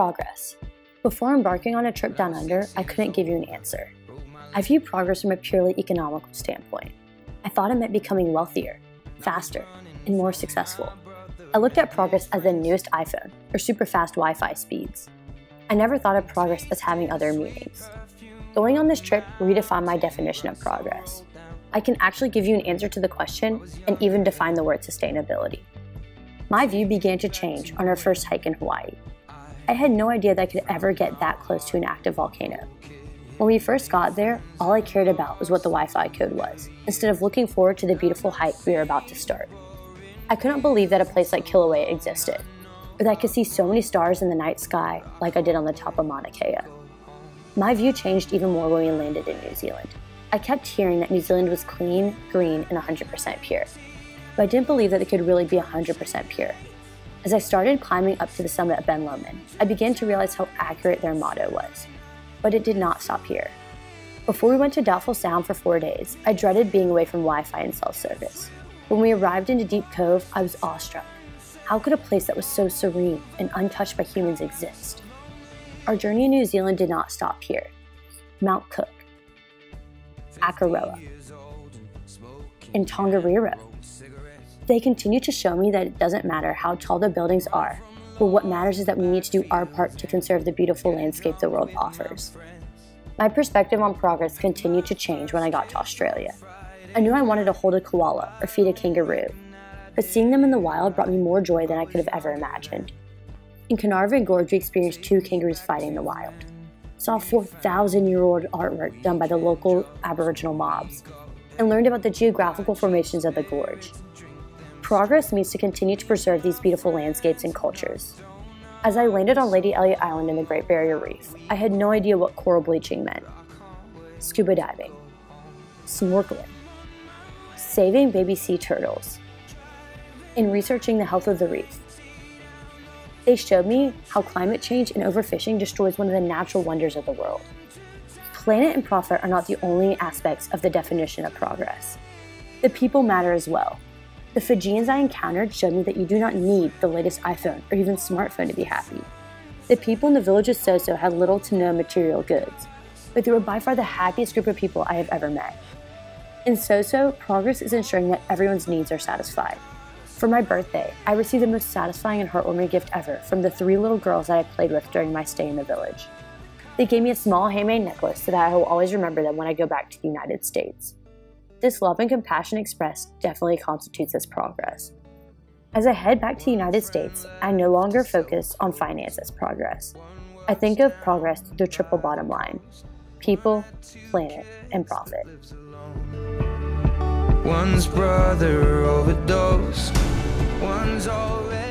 Progress. Before embarking on a trip down under, I couldn't give you an answer. I view progress from a purely economical standpoint. I thought it meant becoming wealthier, faster, and more successful. I looked at progress as the newest iPhone or super fast Wi-Fi speeds. I never thought of progress as having other meanings. Going on this trip redefined my definition of progress. I can actually give you an answer to the question and even define the word sustainability. My view began to change on our first hike in Hawaii. I had no idea that I could ever get that close to an active volcano. When we first got there, all I cared about was what the Wi-Fi code was, instead of looking forward to the beautiful hike we were about to start. I couldn't believe that a place like Kilauea existed, or that I could see so many stars in the night sky like I did on the top of Mauna Kea. My view changed even more when we landed in New Zealand. I kept hearing that New Zealand was clean, green, and 100% pure, but I didn't believe that it could really be 100% pure. As I started climbing up to the summit of Ben Lomond, I began to realize how accurate their motto was. But it did not stop here. Before we went to Doubtful Sound for 4 days, I dreaded being away from Wi-Fi and cell service. When we arrived into Deep Cove, I was awestruck. How could a place that was so serene and untouched by humans exist? Our journey in New Zealand did not stop here. Mount Cook, Akaroa, and Tongariro. They continue to show me that it doesn't matter how tall the buildings are, but what matters is that we need to do our part to conserve the beautiful landscape the world offers. My perspective on progress continued to change when I got to Australia. I knew I wanted to hold a koala or feed a kangaroo, but seeing them in the wild brought me more joy than I could have ever imagined. In Carnarvon Gorge, we experienced 2 kangaroos fighting in the wild, saw 4,000-year-old artwork done by the local Aboriginal mobs, and learned about the geographical formations of the gorge. Progress means to continue to preserve these beautiful landscapes and cultures. As I landed on Lady Elliot Island in the Great Barrier Reef, I had no idea what coral bleaching meant. Scuba diving, snorkeling, saving baby sea turtles, and researching the health of the reef. They showed me how climate change and overfishing destroys one of the natural wonders of the world. Planet and profit are not the only aspects of the definition of progress. The people matter as well. The Fijians I encountered showed me that you do not need the latest iPhone or even smartphone to be happy. The people in the village of Soso had little to no material goods, but they were by far the happiest group of people I have ever met. In Soso, progress is ensuring that everyone's needs are satisfied. For my birthday, I received the most satisfying and heartwarming gift ever from the 3 little girls that I played with during my stay in the village. They gave me a small handmade necklace so that I will always remember them when I go back to the United States. This love and compassion expressed definitely constitutes as progress. As I head back to the United States, I no longer focus on finance as progress. I think of progress through the triple bottom line: people, planet, and profit. One's brother overdosed, one's already